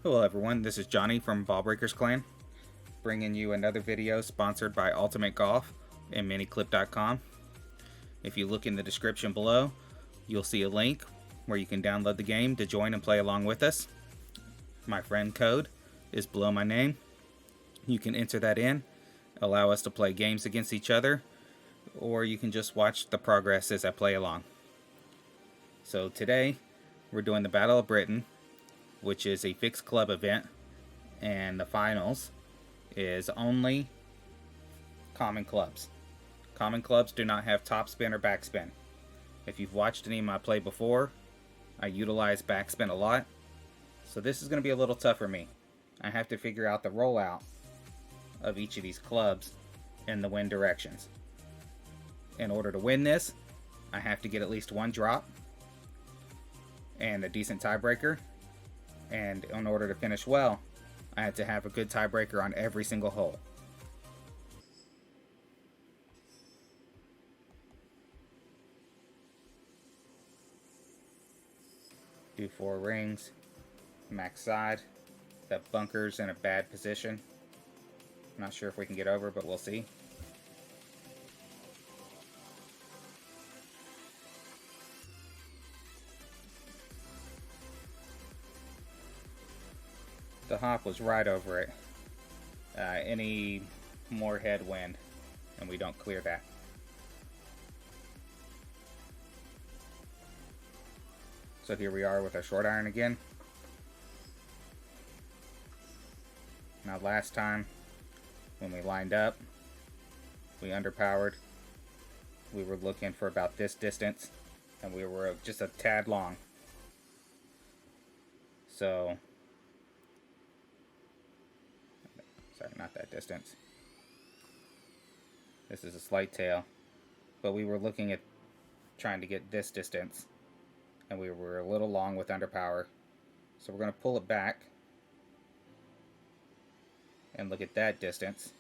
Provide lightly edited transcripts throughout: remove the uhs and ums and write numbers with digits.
Hello everyone, this is Johnny from Ballbreakers Clan, bringing you another video sponsored by Ultimate Golf and Miniclip.com. If you look in the description below, you'll see a link where you can download the game to join and play along with us. My friend code is below my name. You can enter that in, allow us to play games against each other, or you can just watch the progress as I play along. So today, we're doing the Battle of Britain, which is a fixed club event, and the finals is only common clubs. Common clubs do not have topspin or backspin. If you've watched any of my play before, I utilize backspin a lot, so this is going to be a little tough for me. I have to figure out the rollout of each of these clubs and the wind directions. In order to win this, I have to get at least one drop and a decent tiebreaker. And in order to finish well, I had to have a good tiebreaker on every single hole. Do 4 rings, max side. That bunker's in a bad position. Not sure if we can get over, but we'll see. The hop was right over it. Any more headwind and we don't clear that. So here we are with our short iron again. Now last time when we lined up, we underpowered. We were looking for about this distance and we were just a tad long. So sorry, not that distance. This is a slight tail, but we were looking at trying to get this distance, and we were a little long with underpower. So we're going to pull it back and look at that distance.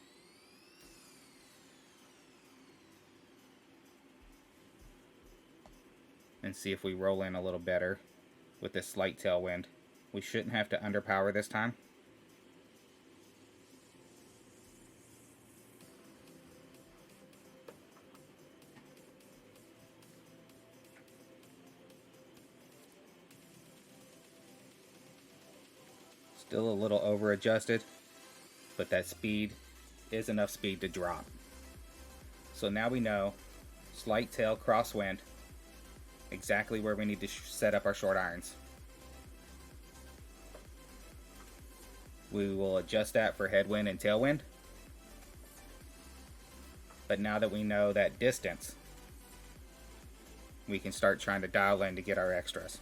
And see if we roll in a little better with this slight tailwind. We shouldn't have to underpower this time. Still a little over adjusted, but that speed is enough speed to drop. So now we know slight tail crosswind, exactly where we need to set up our short irons. We will adjust that for headwind and tailwind. But now that we know that distance, we can start trying to dial in to get our extras.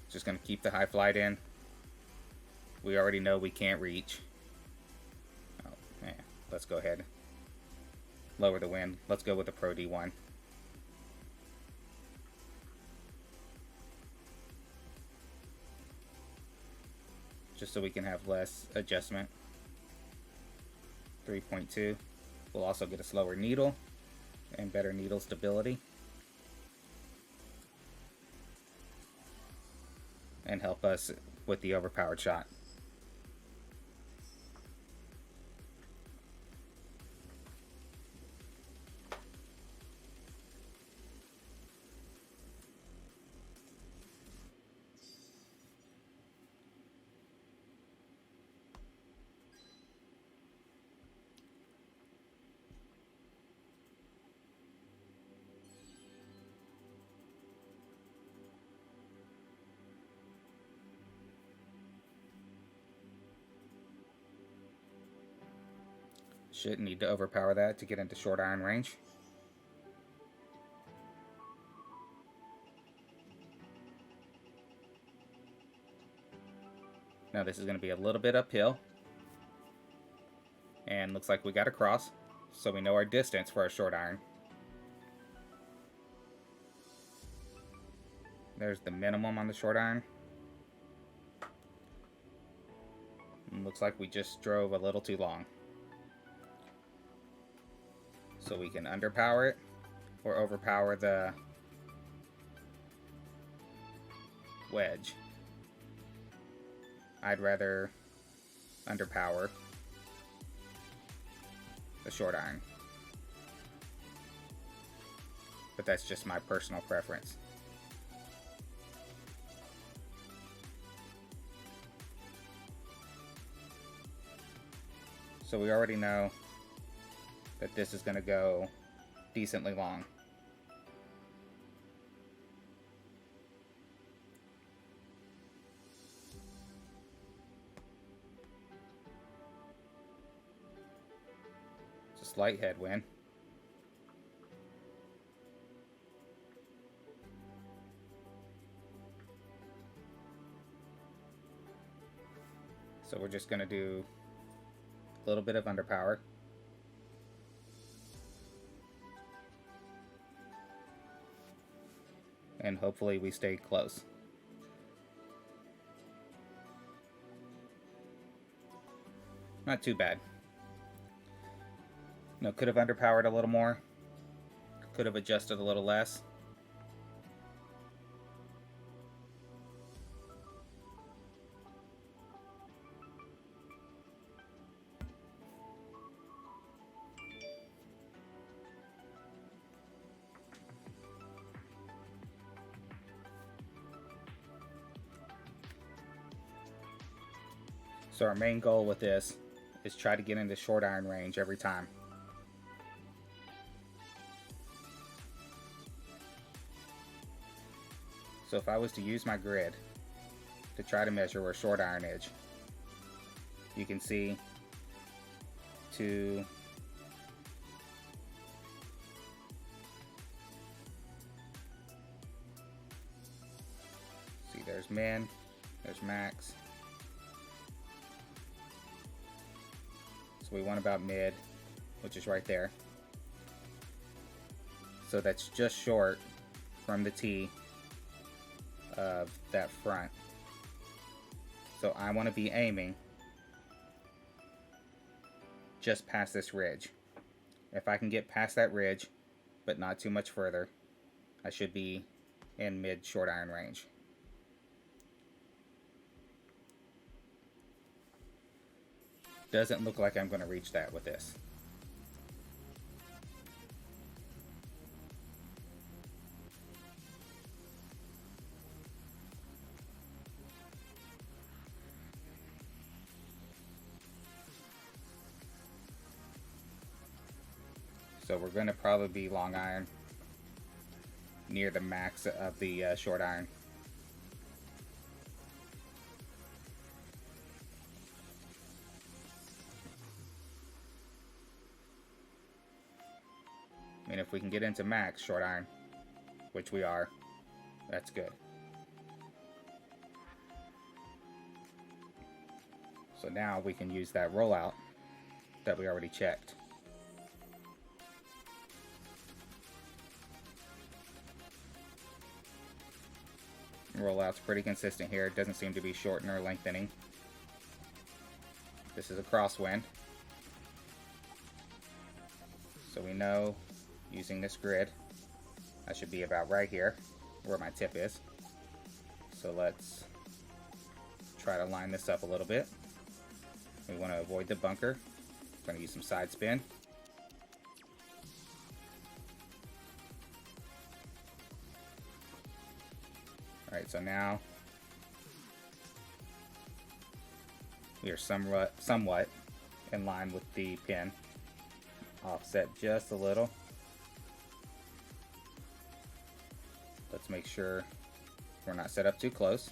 Just going to keep the high flight in. We already know we can't reach. Oh, yeah. Let's go ahead. Lower the wind. Let's go with the Pro D1. Just so we can have less adjustment. 3.2. We'll also get a slower needle and better needle stability. And help us with the overpowered shot. Shouldn't need to overpower that to get into short iron range. Now this is going to be a little bit uphill. And looks like we got a cross, so we know our distance for our short iron. There's the minimum on the short iron. And looks like we just drove a little too long. So we can underpower it or overpower the wedge. I'd rather underpower the short iron. But that's just my personal preference. So we already know that this is going to go decently long. It's a slight headwind. So we're just going to do a little bit of underpower. And hopefully we stay close. Not too bad. No, could have underpowered a little more. Could have adjusted a little less. So our main goal with this is try to get into short iron range every time. So if I was to use my grid to try to measure where short iron is, you can see see there's min, there's max. So we want about mid, which is right there. So that's just short from the T of that front. So I want to be aiming just past this ridge. If I can get past that ridge, but not too much further, I should be in mid short iron range. Doesn't look like I'm going to reach that with this. So we're going to probably be long iron near the max of the short iron. I mean, if we can get into max short iron, which we are, that's good. So now we can use that rollout that we already checked. Rollout's pretty consistent here. It doesn't seem to be shortening or lengthening. This is a crosswind. So we know, using this grid, I should be about right here where my tip is. So let's try to line this up a little bit. We want to avoid the bunker. I'm going to use some side spin. Alright, so now we are somewhat in line with the pin. Offset just a little. Let's make sure we're not set up too close.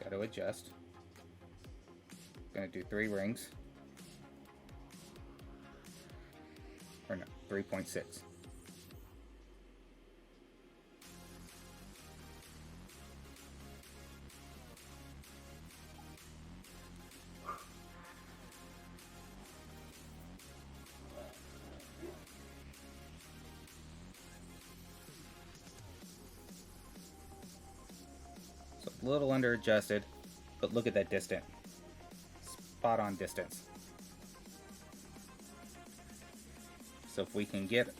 Got to adjust. Gonna do 3 rings. Or no, 3.6. a little under adjusted, but look at that distance. Spot on distance. So if we can get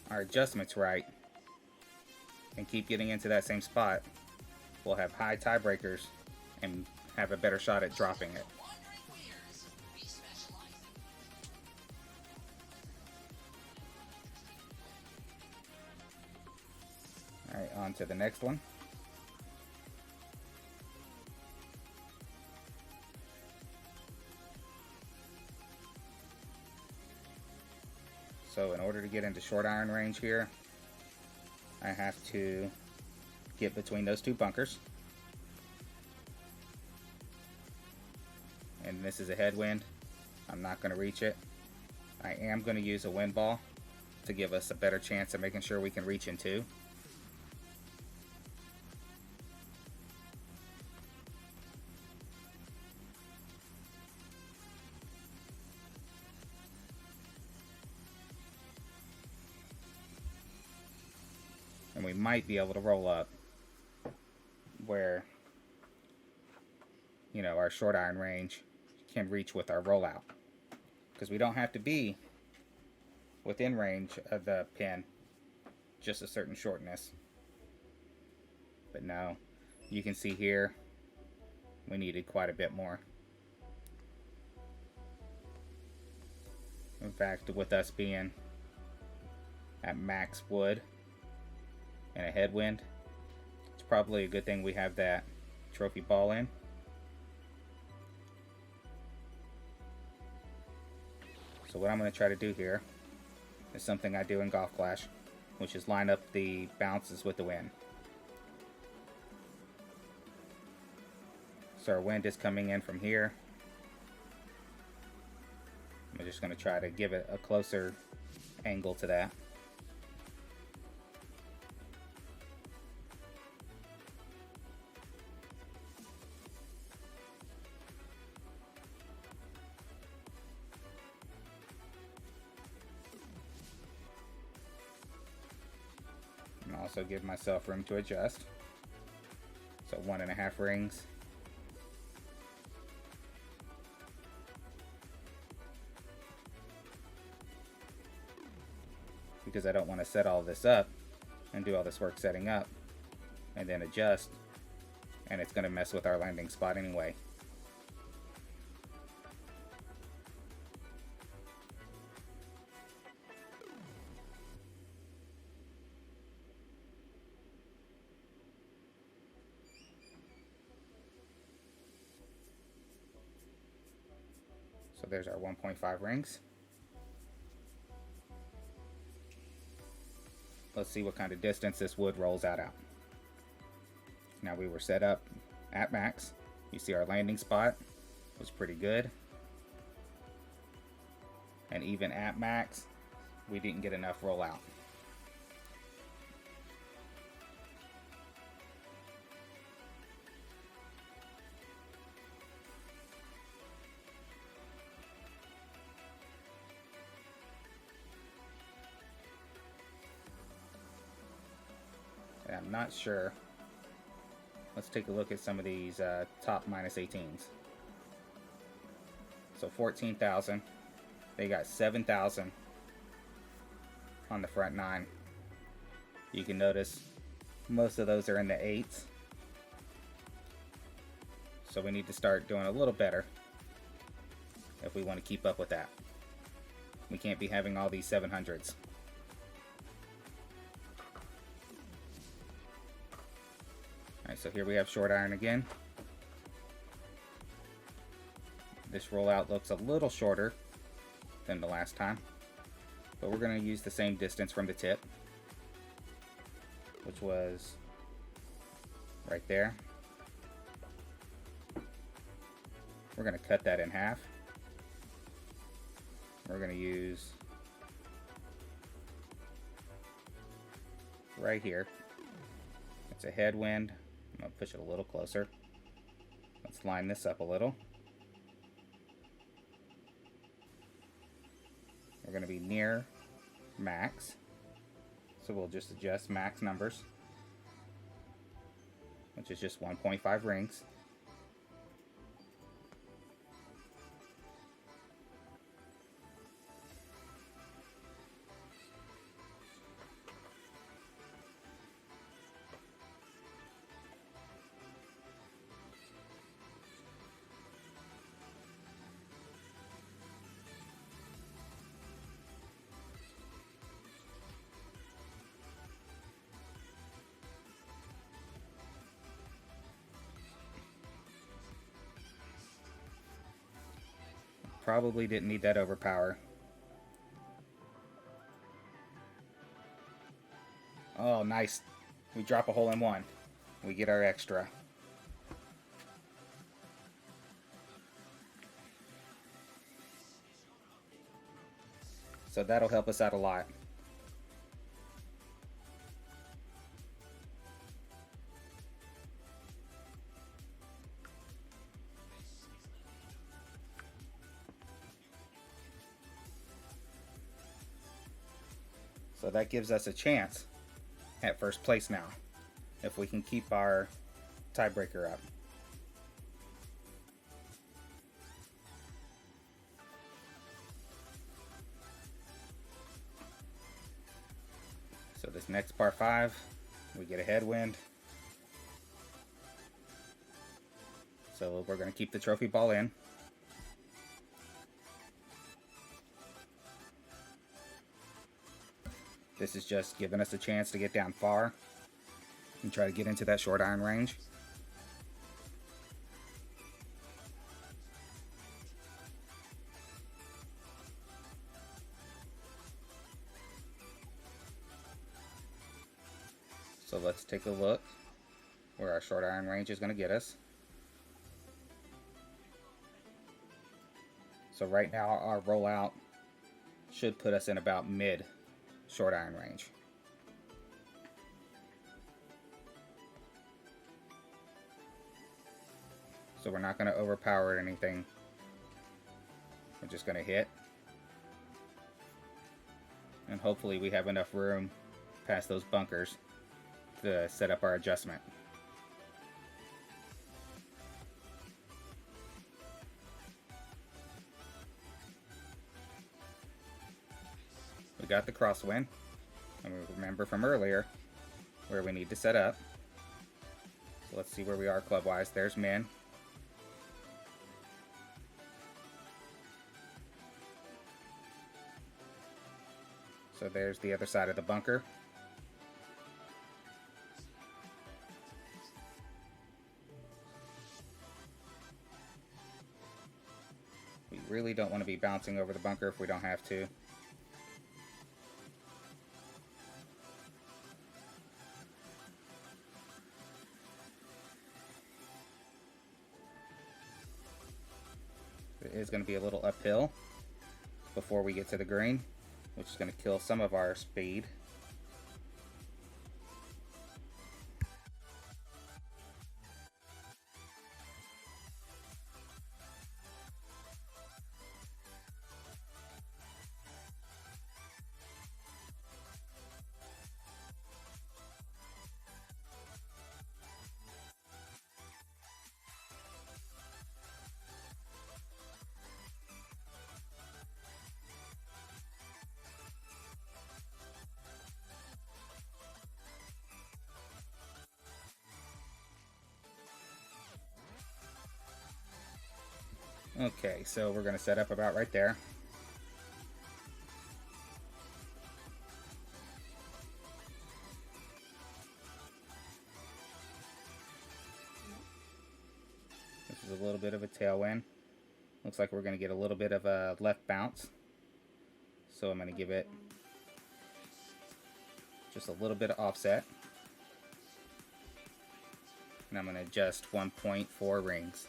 our adjustments right and keep getting into that same spot, we'll have high tiebreakers and have a better shot at dropping it. Alright, on to the next one. So in order to get into short iron range here, I have to get between those two bunkers. And this is a headwind. I'm not going to reach it. I am going to use a wind ball to give us a better chance of making sure we can reach in two. And we might be able to roll up where, you know, our short iron range can reach with our rollout, because we don't have to be within range of the pin, just a certain shortness. But now you can see here we needed quite a bit more. In fact, with us being at max wood and a headwind, it's probably a good thing we have that trophy ball in. So what I'm going to try to do here is something I do in Golf Clash, which is line up the bounces with the wind. So our wind is coming in from here. I'm just going to try to give it a closer angle to that. And also give myself room to adjust. So 1.5 rings. Because I don't want to set all this up and do all this work setting up and then adjust, and it's going to mess with our landing spot anyway. So there's our 1.5 rings. Let's see what kind of distance this wood rolls out. Now we were set up at max. You see our landing spot was pretty good. And even at max, we didn't get enough rollout. I'm not sure. Let's take a look at some of these top -18s. So 14,000. They got 7,000 on the front 9. You can notice most of those are in the 8s. So we need to start doing a little better if we want to keep up with that. We can't be having all these 700s. Alright, so here we have short iron again. This rollout looks a little shorter than the last time, but we're going to use the same distance from the tip, which was right there. We're going to cut that in half. We're going to use right here. It's a headwind. I'm going to push it a little closer. Let's line this up a little. We're going to be near max, so we'll just adjust max numbers. which is just 1.5 rings. Probably didn't need that overpower. Oh, nice. We drop a hole in one. We get our extra. So that'll help us out a lot. So that gives us a chance at first place now, if we can keep our tiebreaker up. So this next par 5, we get a headwind. So we're going to keep the trophy ball in. This is just giving us a chance to get down far and try to get into that short iron range. So let's take a look where our short iron range is going to get us. So right now our rollout should put us in about mid short iron range. So we're not going to overpower anything. We're just going to hit. And hopefully we have enough room past those bunkers to set up our adjustment. We got the crosswind, and we remember from earlier where we need to set up. So let's see where we are club-wise. There's Min. So there's the other side of the bunker. We really don't want to be bouncing over the bunker if we don't have to. It is going to be a little uphill before we get to the green, which is going to kill some of our speed. Okay, so we're going to set up about right there. This is a little bit of a tailwind. Looks like we're going to get a little bit of a left bounce. So I'm going to give it just a little bit of offset. And I'm going to adjust 1.4 rings.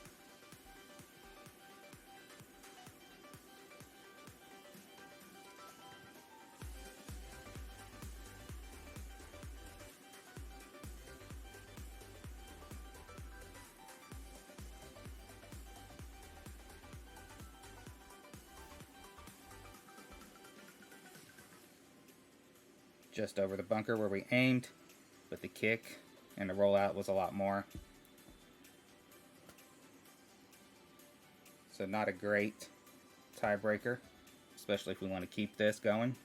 Just over the bunker where we aimed with the kick and the rollout was a lot more. So not a great tiebreaker, especially if we want to keep this going.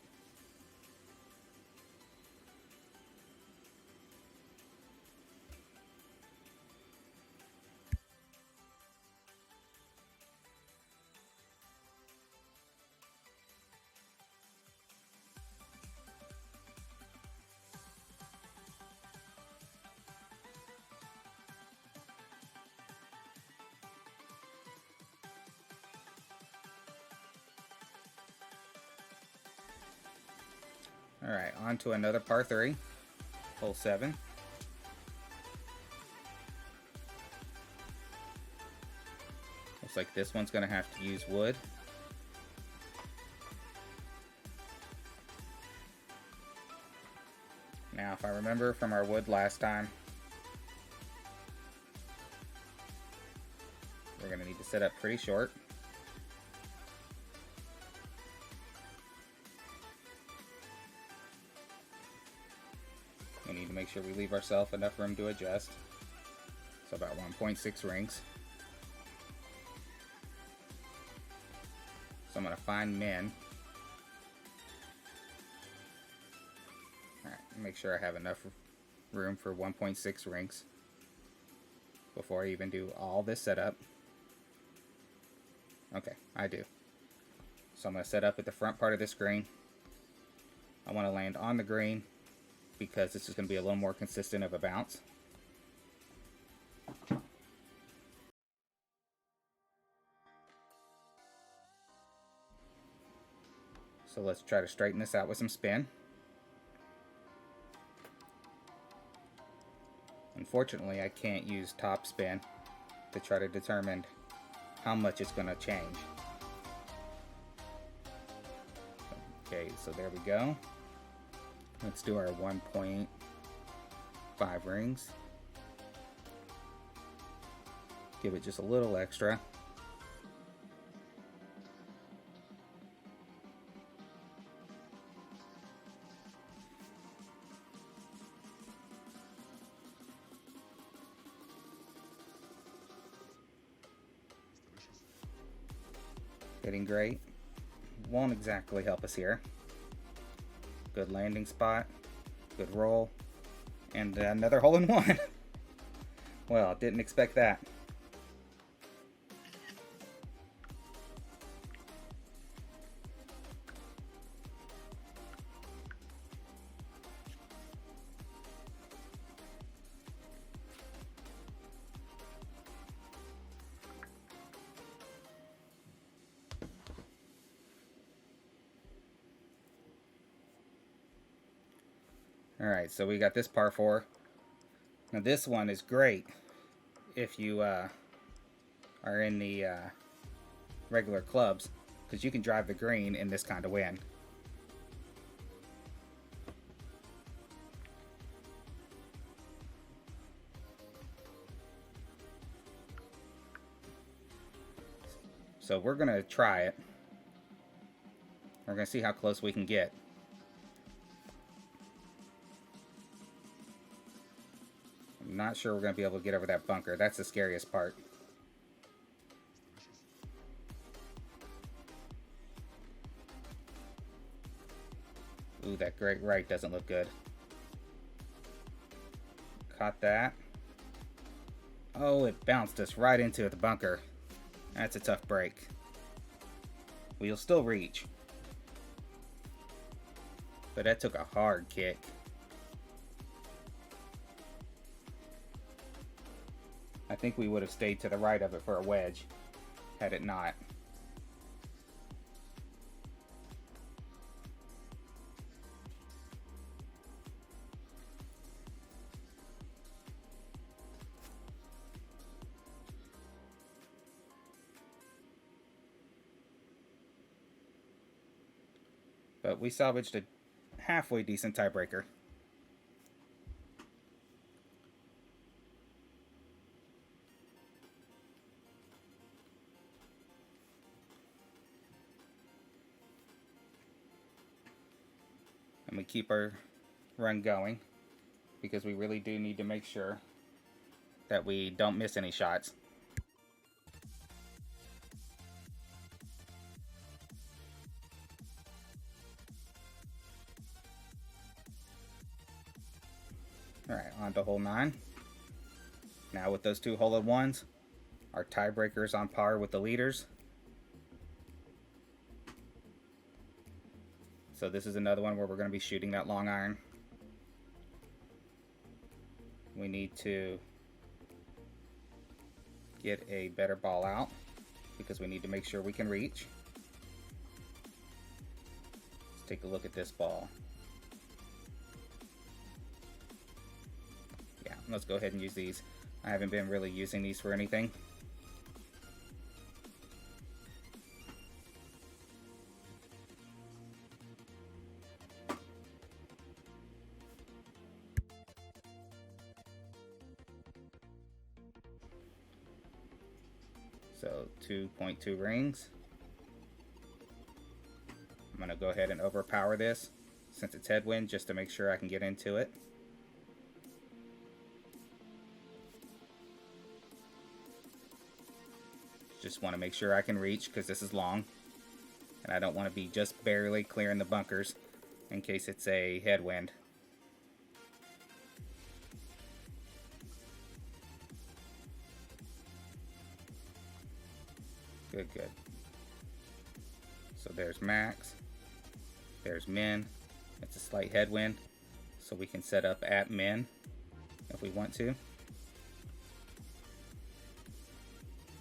Alright, on to another par 3, hole 7. Looks like this one's going to have to use wood. Now, if I remember from our wood last time, we're going to need to set up pretty short. We need to make sure we leave ourselves enough room to adjust. So about 1.6 rings. So I'm going to find min. Alright, make sure I have enough room for 1.6 rings before I even do all this setup. Okay, I do. So I'm going to set up at the front part of this green. I want to land on the green because this is going to be a little more consistent of a bounce. So let's try to straighten this out with some spin. Unfortunately, I can't use top spin to try to determine how much it's going to change. Okay, so there we go. Let's do our 1.5 rings. Give it just a little extra. Hitting great. Won't exactly help us here. Good landing spot, good roll, and another hole in one. Well, didn't expect that. Alright, so we got this par 4. Now this one is great if you are in the regular clubs, because you can drive the green in this kind of wind. So we're going to try it. We're going to see how close we can get. I'm not sure we're going to be able to get over that bunker. That's the scariest part. Ooh, that great right doesn't look good. Caught that. Oh, it bounced us right into the bunker. That's a tough break. We'll still reach. But that took a hard kick. I think we would have stayed to the right of it for a wedge, had it not. But we salvaged a halfway decent tiebreaker. And we keep our run going. because we really do need to make sure that we don't miss any shots. Alright, on to hole 9. Now with those 2 hole-in-ones, our tiebreaker is on par with the leaders. So this is another one where we're going to be shooting that long iron. We need to get a better ball out because we need to make sure we can reach. Let's take a look at this ball. Yeah, let's go ahead and use these. I haven't been really using these for anything. So 2.2 rings. I'm going to go ahead and overpower this since it's headwind just to make sure I can get into it. Just want to make sure I can reach because this is long. And I don't want to be just barely clearing the bunkers in case it's a headwind. Good, good. So there's max. There's min. It's a slight headwind. So we can set up at min if we want to.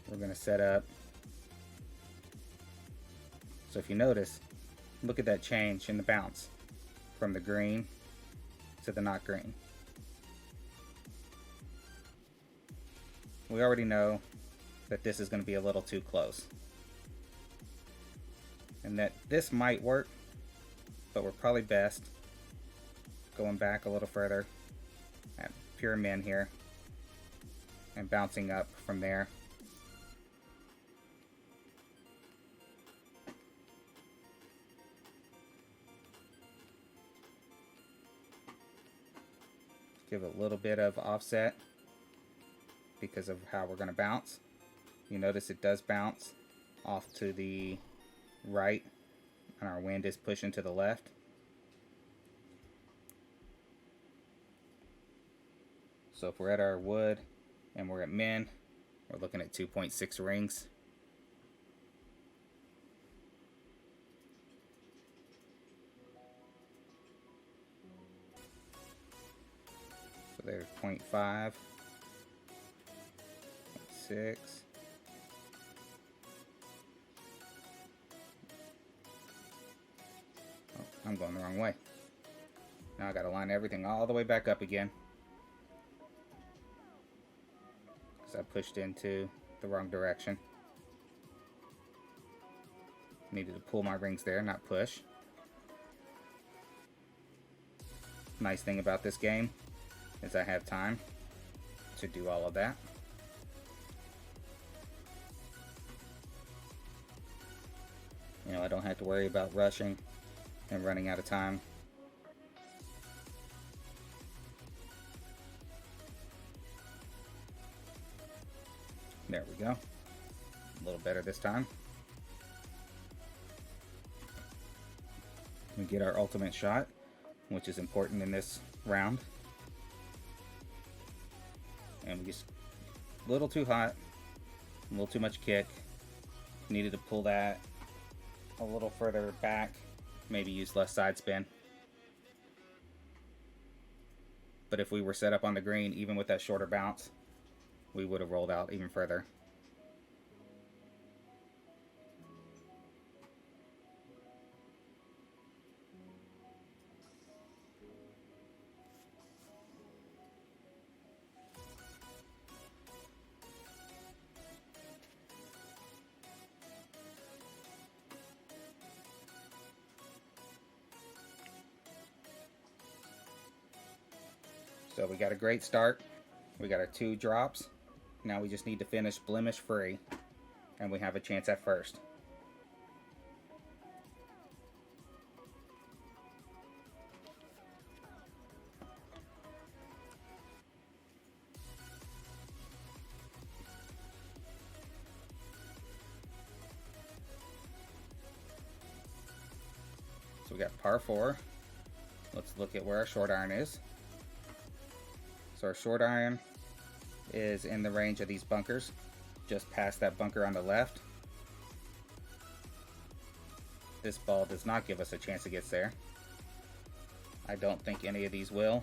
We're going to set up. So if you notice, look at that change in the bounce from the green to the not green. We already know that this is going to be a little too close. And that this might work, but we're probably best going back a little further at pure min here and bouncing up from there. Give a little bit of offset because of how we're going to bounce. You notice it does bounce off to the right and our wind is pushing to the left. So if we're at our wood and we're at min, we're looking at 2.6 rings. So there's 0.5, 0.6. Oh, I'm going the wrong way. Now I gotta line everything all the way back up again, because I pushed into the wrong direction. Needed to pull my rings there, not push. Nice thing about this game is I have time to do all of that. You know, I don't have to worry about rushing and running out of time. There we go. A little better this time. We get our ultimate shot, which is important in this round. And we just a little too hot, a little too much kick. Needed to pull that a little further back, maybe use less side spin. But if we were set up on the green, even with that shorter bounce, we would have rolled out even further. So we got a great start. We got our 2 drops. Now we just need to finish blemish free, and we have a chance at first. we got par 4. Let's look at where our short iron is. So our short iron is in the range of these bunkers, just past that bunker on the left. This ball does not give us a chance to get there. I don't think any of these will.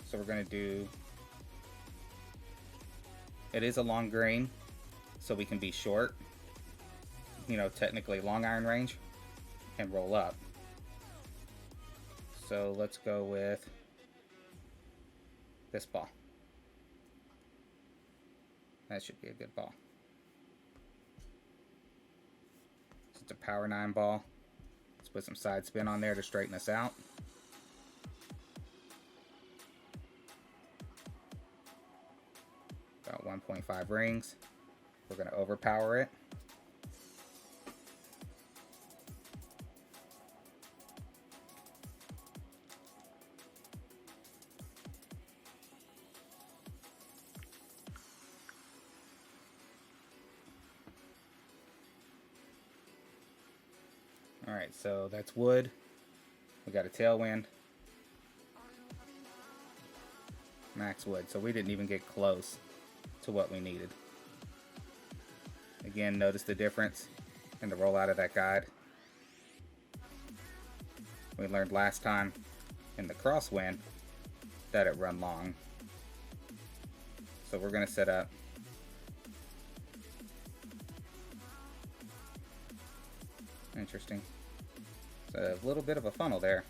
So we're going to do, it is a long green, so we can be short, you know, technically long iron range, and roll up. So let's go with this ball. That should be a good ball. It's a power 9 ball. Let's put some side spin on there to straighten us out. About 1.5 rings. We're going to overpower it. Alright, so that's wood. We got a tailwind. Max wood, so we didn't even get close to what we needed. Again, notice the difference in the rollout of that guide. We learned last time in the crosswind that it run long. So we're going to set up interesting. It's a little bit of a funnel there.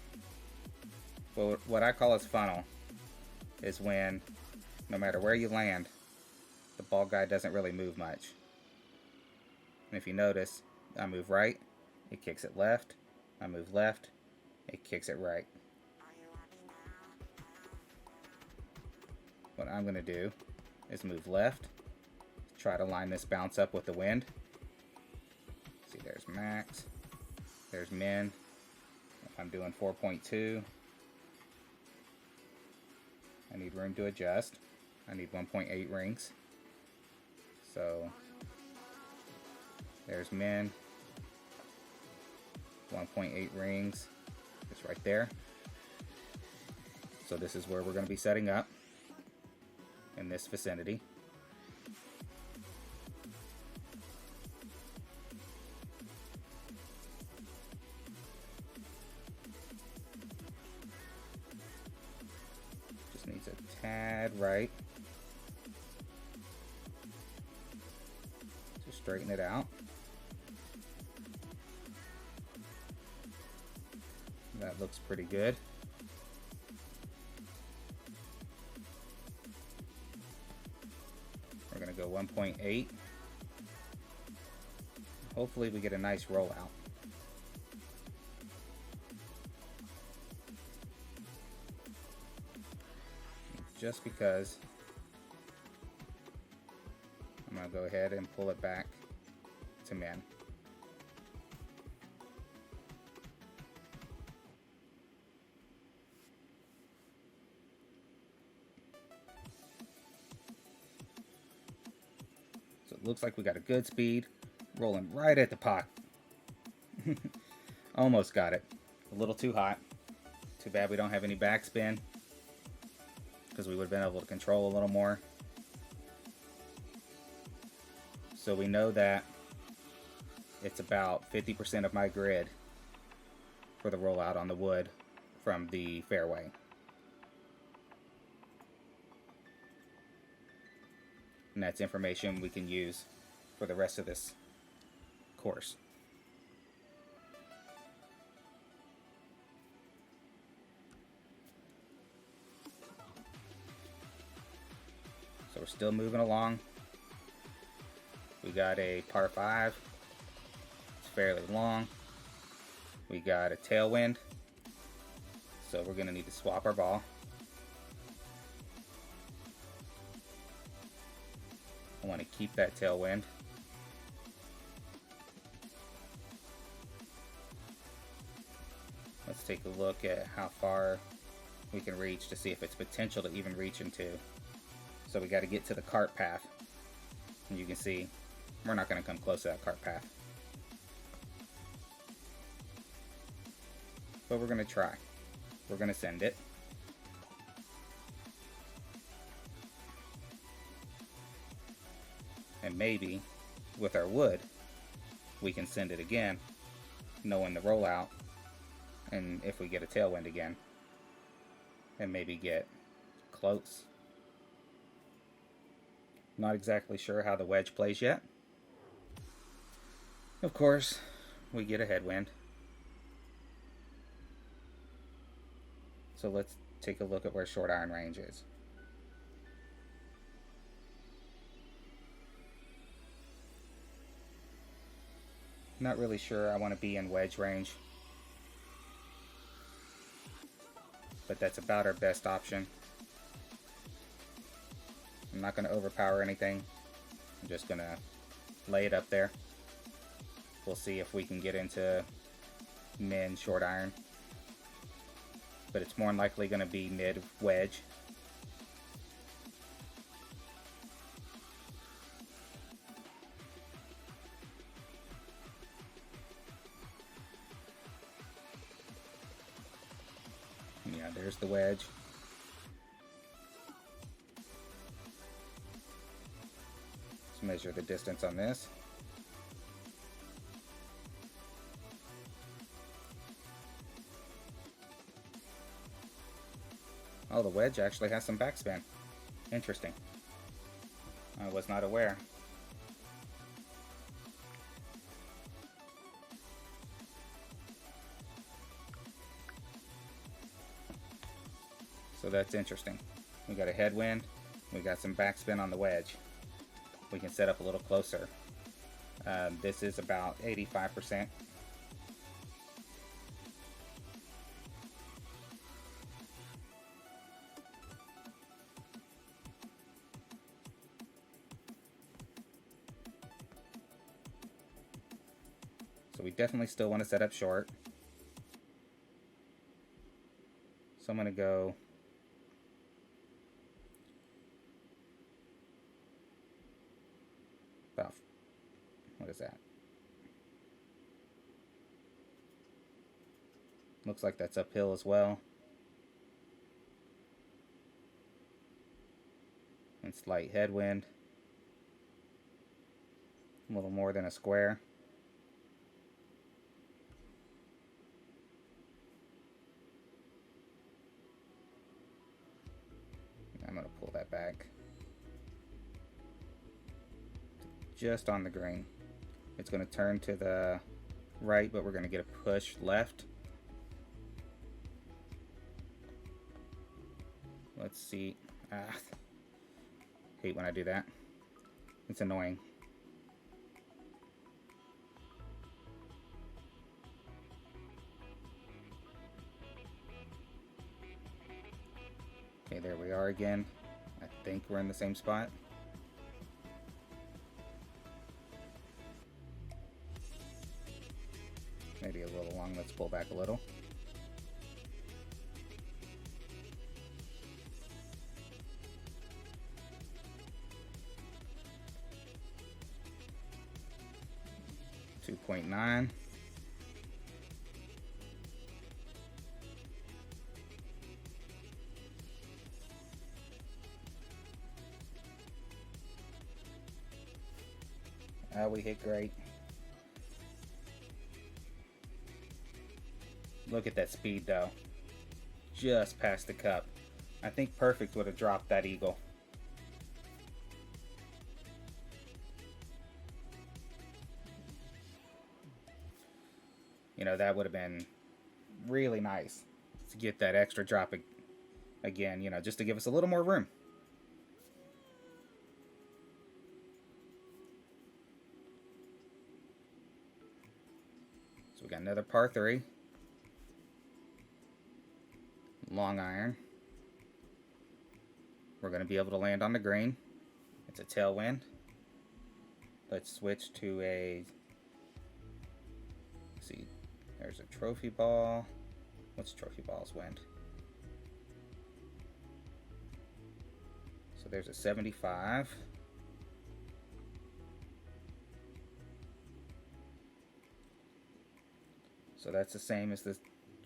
Well, what I call a funnel is when no matter where you land, the ball guide doesn't really move much. And if you notice, I move right, it kicks it left. I move left, it kicks it right. What I'm going to do is move left, try to line this bounce up with the wind. See, there's max, there's min. If I'm doing 4.2, I need room to adjust. I need 1.8 rings. So there's min, 1.8 rings, it's right there. So this is where we're going to be setting up, in this vicinity. Just needs a tad right. Straighten it out. That looks pretty good. We're going to go 1.8. Hopefully we get a nice rollout. Just because I'm going to go ahead and pull it back to min. So it looks like we got a good speed, rolling right at the pot. Almost got it. A little too hot. Too bad we don't have any backspin, because we would have been able to control a little more. So we know that it's about 50% of my grid for the rollout on the wood from the fairway. And that's information we can use for the rest of this course. So we're still moving along. We got a par 5. It's fairly long. We got a tailwind. So we're going to need to swap our ball. I want to keep that tailwind. Let's take a look at how far we can reach to see if it's potential to even reach into. So we got to get to the cart path. And you can see we're not going to come close to that cart path. but we're going to try. We're going to send it. And maybe with our wood, we can send it again, knowing the rollout, and if we get a tailwind again, and maybe get close. Not exactly sure how the wedge plays yet. Of course, we get a headwind. So let's take a look at where short iron range is. Not really sure I want to be in wedge range, but that's about our best option. I'm not going to overpower anything. I'm just going to lay it up there. We'll see if we can get into min short iron, but it's more than likely going to be mid wedge. Yeah, there's the wedge. Let's measure the distance on this. Oh, the wedge actually has some backspin. Interesting. I was not aware. So that's interesting. We got a headwind, we got some backspin on the wedge. We can set up a little closer. This is about 85%. So we definitely still want to set up short. So I'm going to go about, what is that? Looks like that's uphill as well. And slight headwind. A little more than a square. I'm going to pull that back. Just on the green. It's going to turn to the right, but we're going to get a push left. Let's see. Hate when I do that. It's annoying. Okay, there we are again. I think we're in the same spot. Maybe a little long. Let's pull back a little. .9. We hit great. Look at that speed though. Just past the cup. I think perfect would have dropped that eagle. You know, that would have been really nice to get that extra drop again, you know, just to give us a little more room. So we got another par 3. Long iron. We're going to be able to land on the green. It's a tailwind. Let's switch to a, let's see, there's a trophy ball. What's trophy ball's wind? So there's a 75. So that's the same as the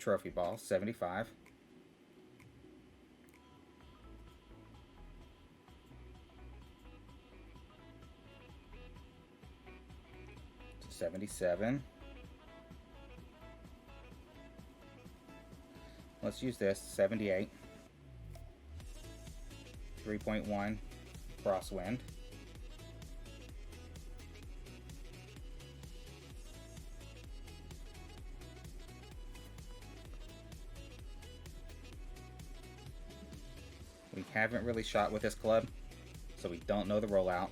trophy ball, 75. 77. Let's use this, 78. 3.1 crosswind. We haven't really shot with this club, so we don't know the rollout.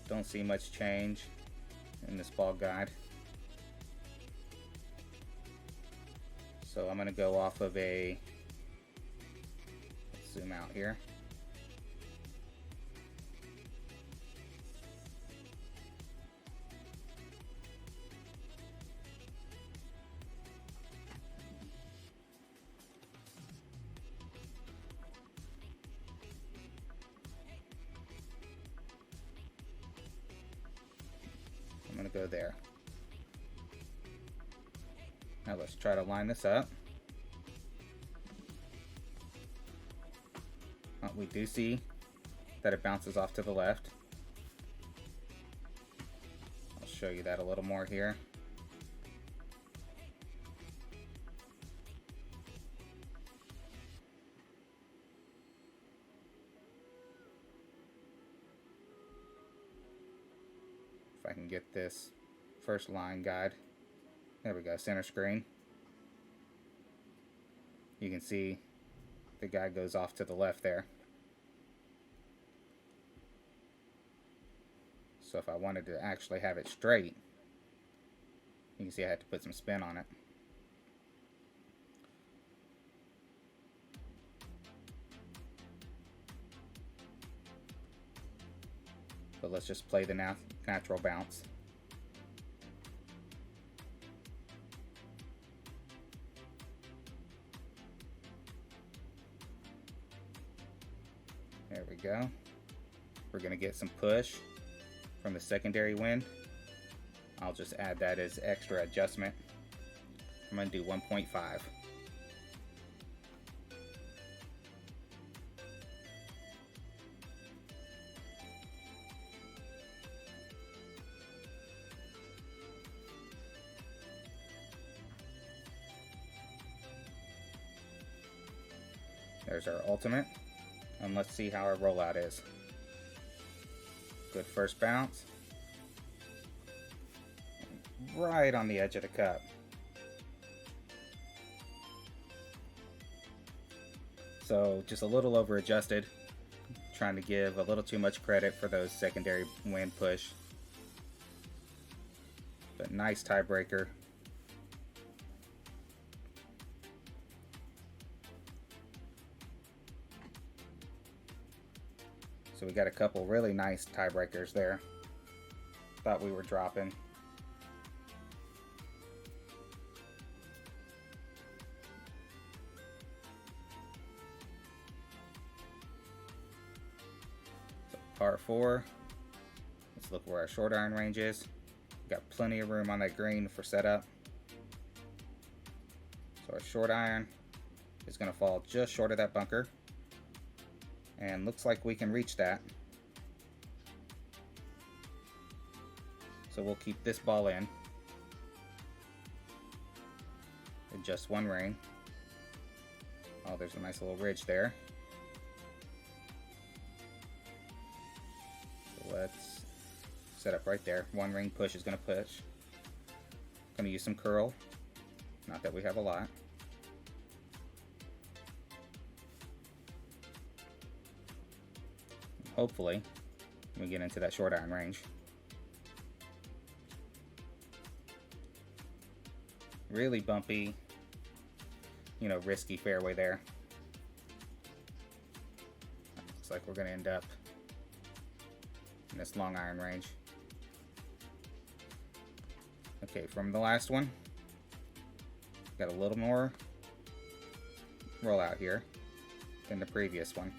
Don't see much change in this ball guide. So I'm going to go off of a, let's zoom out here. I'm going to go there. Now let's try to line this up. We do see that it bounces off to the left. I'll show you that a little more here. If I can get this first line guide. There we go, center screen. You can see the guide goes off to the left there. So if I wanted to actually have it straight, you can see I had to put some spin on it. But let's just play the natural bounce. There we go. We're going to get some push from the secondary wind. I'll just add that as extra adjustment. I'm going to do 1.5. There's our ultimate, and let's see how our rollout is. Good first bounce. Right on the edge of the cup. So just a little over adjusted. Trying to give a little too much credit for those secondary wind push. But nice tiebreaker. So we got a couple really nice tiebreakers there. Thought we were dropping. So par 4. Let's look where our short iron range is. Got plenty of room on that green for setup. So our short iron is going to fall just short of that bunker. And looks like we can reach that. So we'll keep this ball in just one ring. Oh, there's a nice little ridge there. So let's set up right there. One ring push is going to push. Going to use some curl. Not that we have a lot. Hopefully, we get into that short iron range. Really bumpy, risky fairway there. Looks like we're going to end up in this long iron range. Okay, from the last one, got a little more rollout here than the previous one.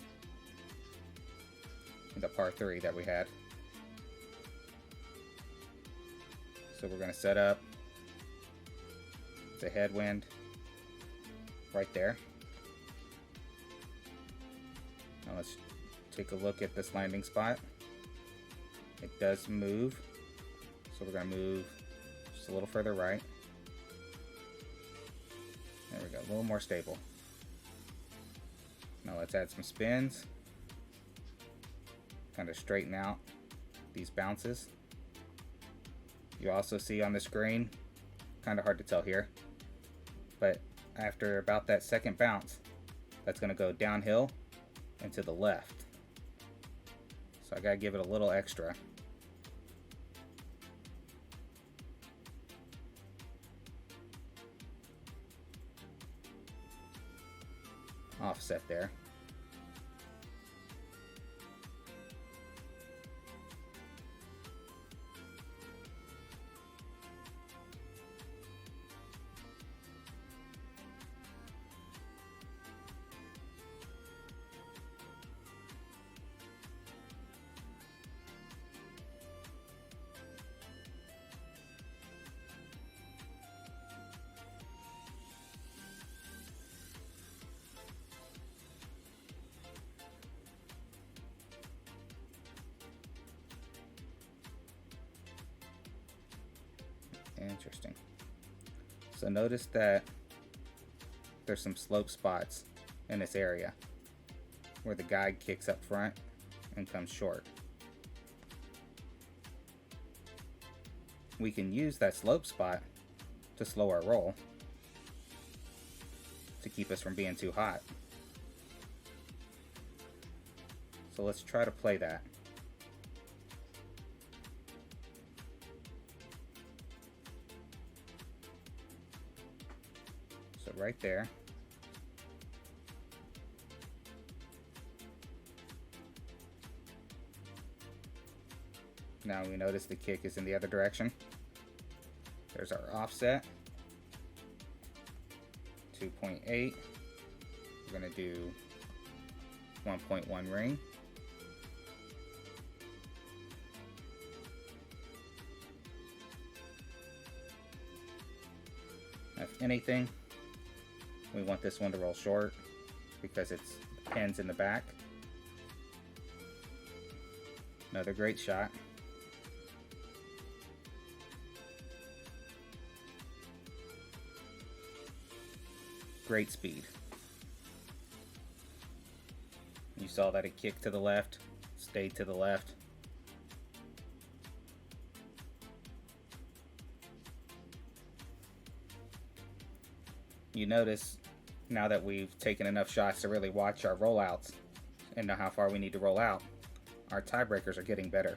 The par 3 that we had. So we're going to set up the headwind right there. Now let's take a look at this landing spot. It does move, so we're going to move just a little further right. There we go, a little more stable. Now let's add some spins, kind of straighten out these bounces. You also see on the screen, kind of hard to tell here, but after about that second bounce, that's going to go downhill and to the left. So I got to give it a little extra. Offset there. Interesting. So notice that there's some slope spots in this area where the guide kicks up front and comes short. We can use that slope spot to slow our roll to keep us from being too hot. So let's try to play that. So right there. Now we notice the kick is in the other direction. There's our offset. 2.8. We're going to do 1.1 ring. If anything, we want this one to roll short because it's pins in the back. Another great shot. Great speed. You saw that it kicked to the left, stayed to the left. You notice now that we've taken enough shots to really watch our rollouts and know how far we need to roll out, our tiebreakers are getting better.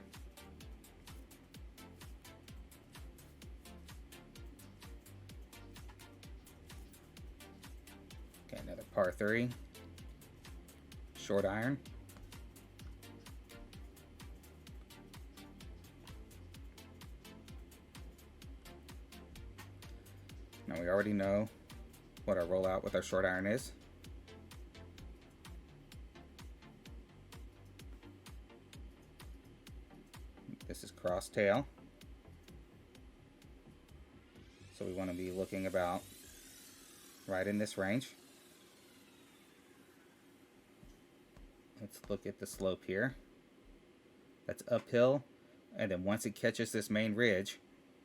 Okay, another par 3, short iron. Now we already know what our rollout with our short iron is. This is cross tail. So we want to be looking about right in this range. Let's look at the slope here. That's uphill, and then once it catches this main ridge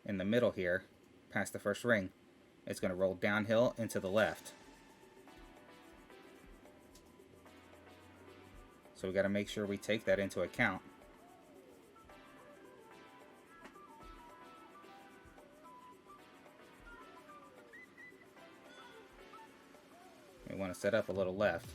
in the middle here, past the first ring, it's going to roll downhill into the left. So we got to make sure we take that into account. We want to set up a little left.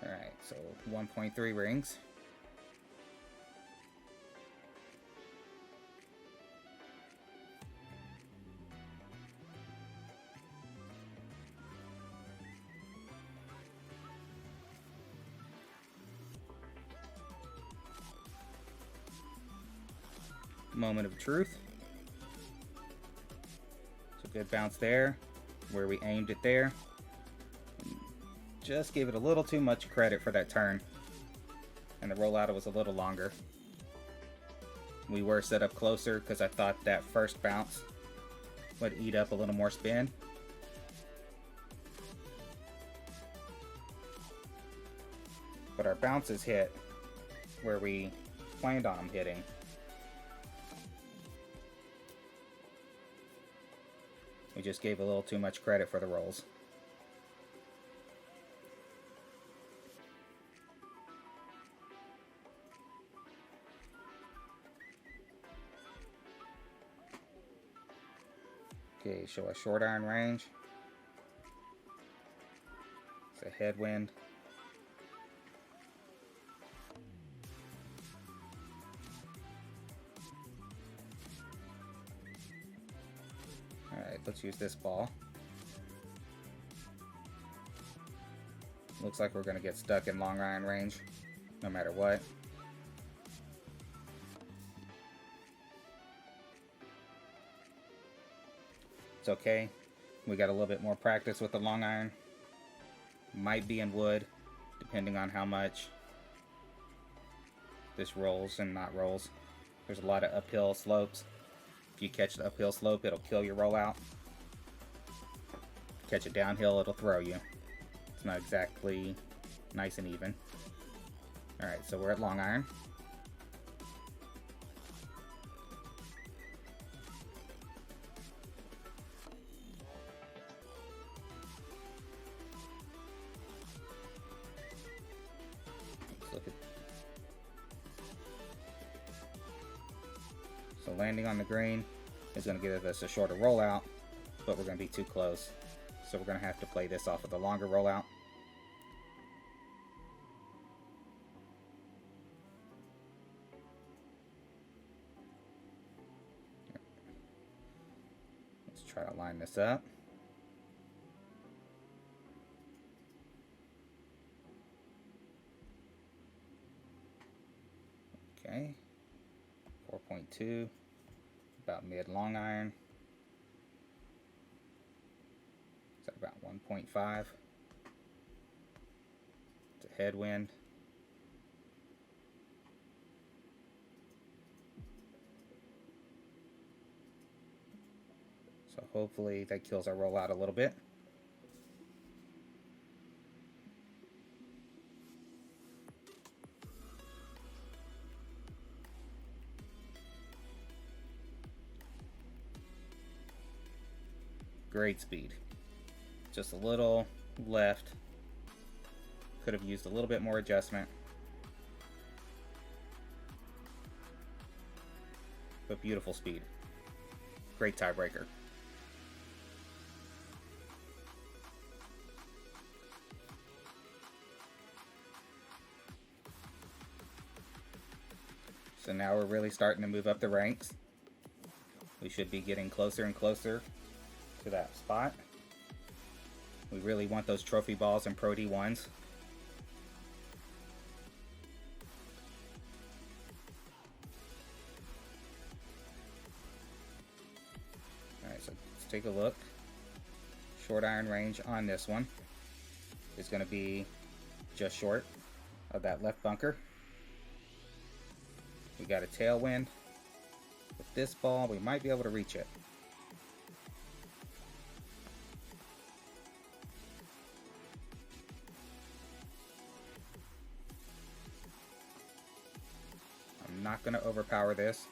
Alright, so 1.3 rings. moment of truth. So good bounce there, where we aimed it there. Just gave it a little too much credit for that turn, and the rollout was a little longer. We were set up closer because I thought that first bounce would eat up a little more spin. But our bounces hit where we planned on them hitting. We just gave a little too much credit for the rolls. Okay, show a short iron range. It's a headwind. Alright, let's use this ball. Looks like we're going to get stuck in long iron range, no matter what. It's okay. We got a little bit more practice with the long iron. Might be in wood, depending on how much this rolls and not rolls. There's a lot of uphill slopes. If you catch the uphill slope, it'll kill your rollout. Catch it downhill, it'll throw you. It's not exactly nice and even. Alright, so we're at long iron. Let's look at... So landing on the green is going to give us a shorter rollout, but we're going to be too close. So we're going to have to play this off with a longer rollout. Let's try to line this up. Okay. 4.2. About mid long iron. About 1.5. It's a headwind. So hopefully that kills our rollout a little bit. Great speed. Just a little left. Could have used a little bit more adjustment. But beautiful speed. Great tiebreaker. So now we're really starting to move up the ranks. We should be getting closer and closer to that spot. We really want those trophy balls and Pro D1s. Alright, so let's take a look. Short iron range on this one is going to be just short of that left bunker. We got a tailwind. With this ball, we might be able to reach it. I'm not going to overpower this.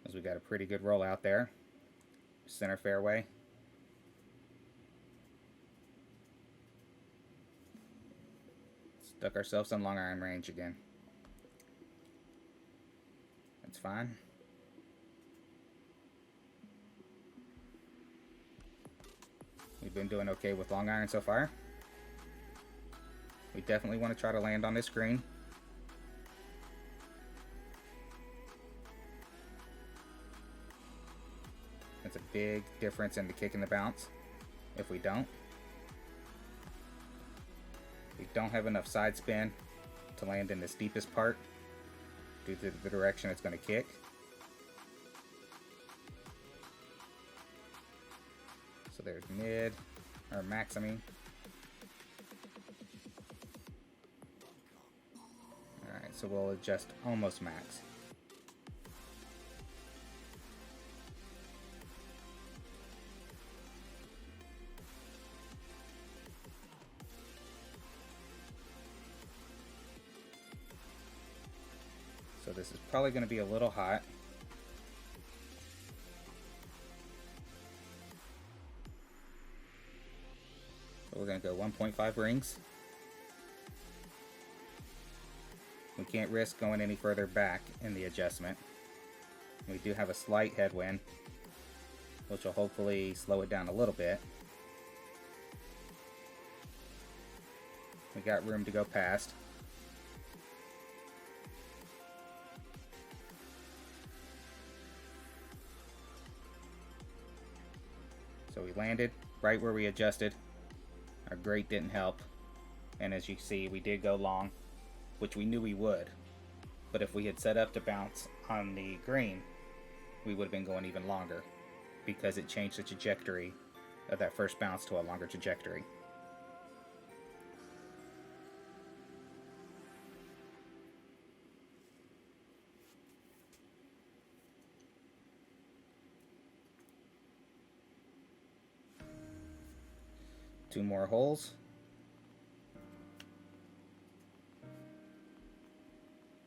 As we got a pretty good roll out there. Center fairway. Stuck ourselves in long iron range again. That's fine. We've been doing okay with long iron so far. We definitely want to try to land on this green. It's a big difference in the kick and the bounce. If we don't have enough side spin to land in the steepest part due to the direction it's going to kick. So there's mid, or max, I mean. Alright, so we'll adjust almost max. So this is probably going to be a little hot. So we're going to go 1.5 rings. We can't risk going any further back in the adjustment. We do have a slight headwind, which will hopefully slow it down a little bit. We got room to go past. So we landed right where we adjusted. Our grate didn't help. And as you see, we did go long, which we knew we would. But if we had set up to bounce on the green, we would have been going even longer because it changed the trajectory of that first bounce to a longer trajectory. Two more holes.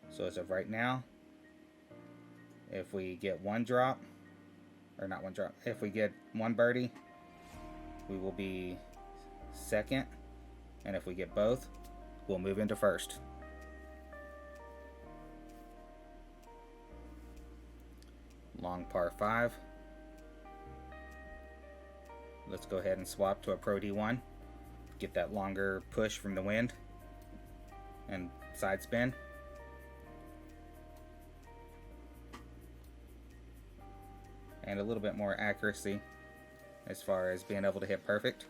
So as of right now, if we get one drop, or not one drop, if we get one birdie, we will be second, and if we get both, we'll move into first. Long par 5. Let's go ahead and swap to a Pro D1. Get that longer push from the wind and side spin. And a little bit more accuracy as far as being able to hit perfect.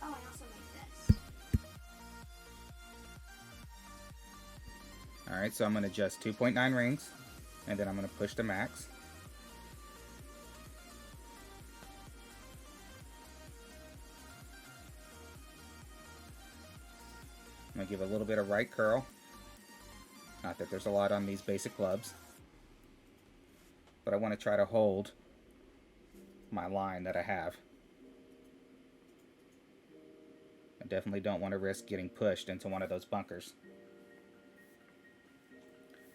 Oh, I also make this. Alright, so I'm going to adjust 2.9 rings, and then I'm going to push to max. I'm going to give a little bit of right curl. Not that there's a lot on these basic clubs, but I want to try to hold my line that I have. I definitely don't want to risk getting pushed into one of those bunkers.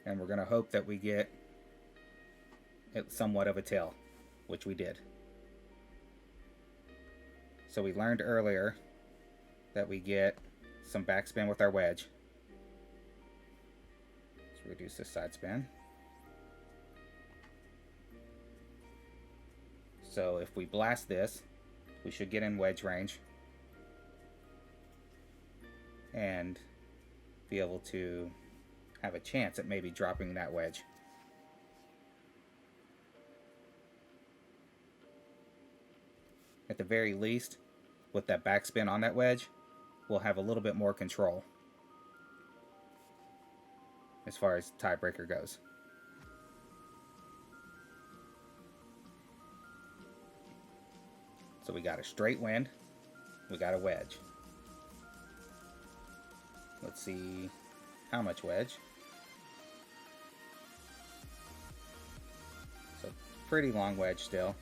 And we're going to hope that we get it somewhat of a tail, which we did. So we learned earlier that we get some backspin with our wedge. Let's reduce this side spin. So if we blast this, we should get in wedge range and be able to have a chance at maybe dropping that wedge. At the very least, with that backspin on that wedge, we'll have a little bit more control as far as tiebreaker goes. So we got a straight wind, we got a wedge. Let's see how much wedge. So pretty long wedge still.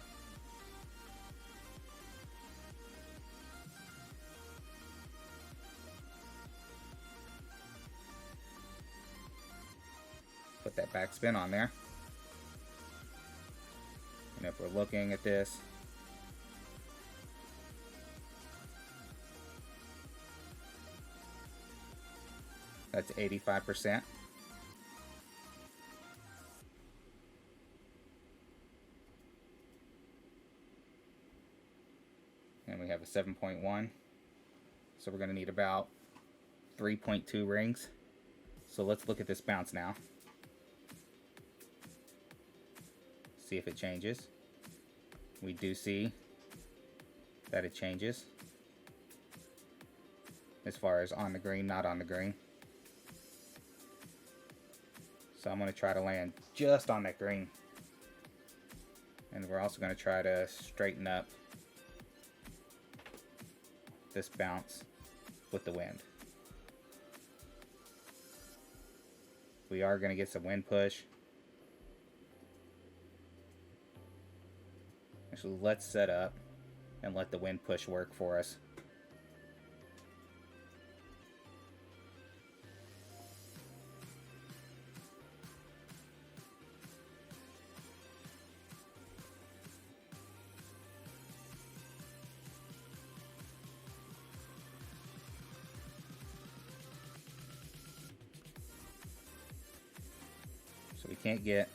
backspin on there. And if we're looking at this, that's 85%. And we have a 7.1. So we're going to need about 3.2 rings. So let's look at this bounce now. See if it changes. We do see that it changes as far as on the green, not on the green. So I'm going to try to land just on that green. And we're also going to try to straighten up this bounce with the wind. We are going to get some wind push. Actually, let's set up and let the wind push work for us. So we can't get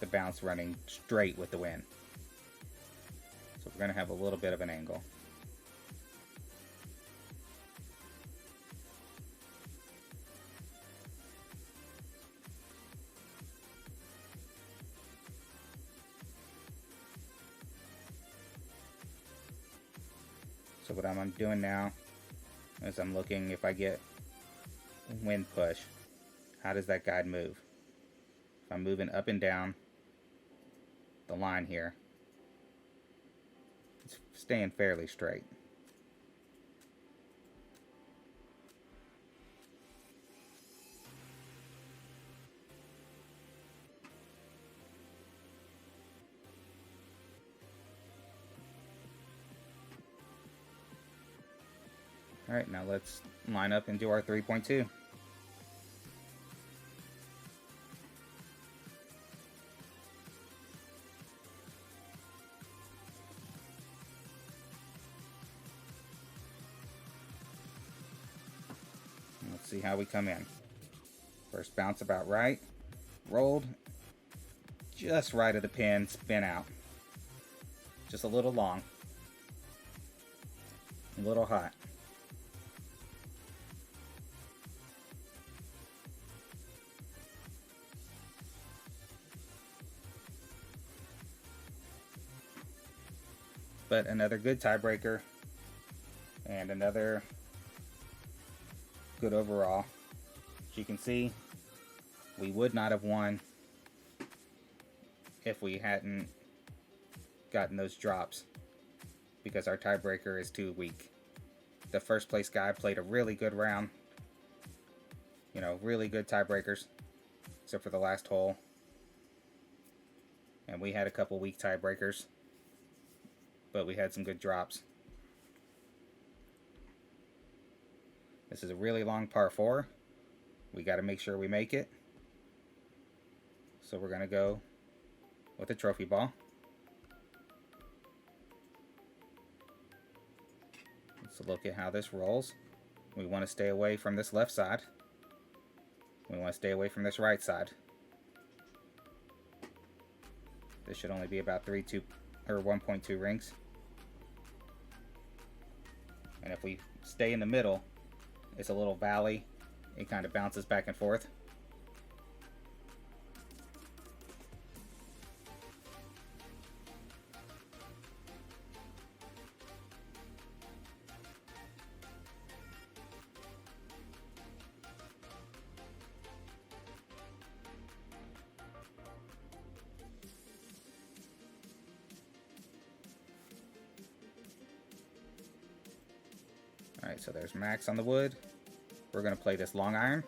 the bounce running straight with the wind. So we're going to have a little bit of an angle. So what I'm doing now is I'm looking if I get wind push, how does that guide move? If I'm moving up and down the line here, it's staying fairly straight. Alright, now let's line up and do our 3.2. Let's see how we come in. First bounce about right, rolled, just right of the pin, spin out. Just a little long, a little hot. But another good tiebreaker and another good overall. As you can see, we would not have won if we hadn't gotten those drops because our tiebreaker is too weak. The first place guy played a really good round, you know, really good tiebreakers, except for the last hole. And we had a couple weak tiebreakers, but we had some good drops. This is a really long par 4. We got to make sure we make it. So we're going to go with a trophy ball. Let's look at how this rolls. We want to stay away from this left side. We want to stay away from this right side. This should only be about 1.2 rings. And if we stay in the middle, it's a little valley. It kind of bounces back and forth. Alright, so there's max on the wood. We're going to play this long iron.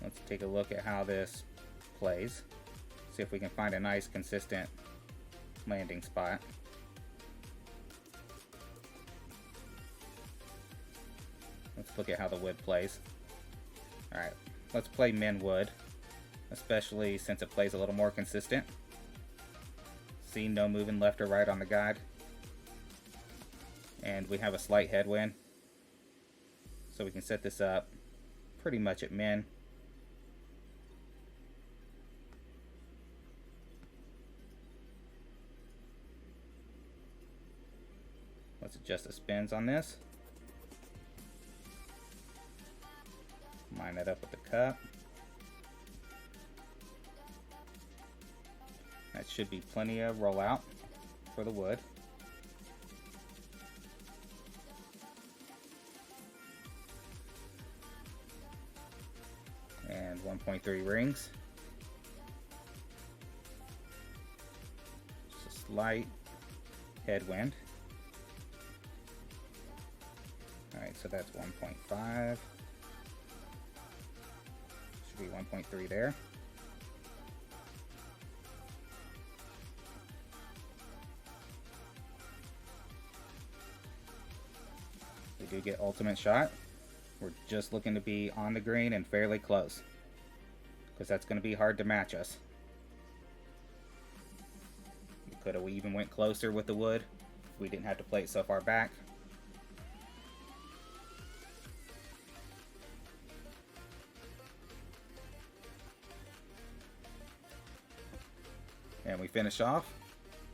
Let's take a look at how this plays. See if we can find a nice consistent landing spot. look at how the wood plays. Alright, let's play min wood, especially since it plays a little more consistent. See, no moving left or right on the guide. And we have a slight headwind, so we can set this up pretty much at min. Let's adjust the spins on this. Line that up with the cup. That should be plenty of rollout for the wood. And 1.3 rings. Just a slight headwind. Alright, so that's 1.5. Should be 1.3 there. We do get ultimate shot. We're just looking to be on the green and fairly close, because that's going to be hard to match us. We could have even went closer with the wood. We didn't have to play it so far back. And we finish off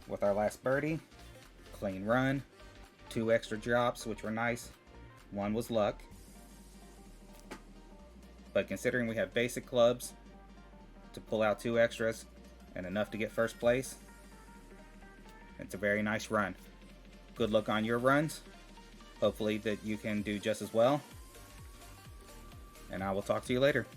with our last birdie. Clean run. 2 extra drops, which were nice. 1 was luck. But considering we have basic clubs to pull out 2 extras and enough to get first place, it's a very nice run. Good luck on your runs. Hopefully that you can do just as well. And I will talk to you later.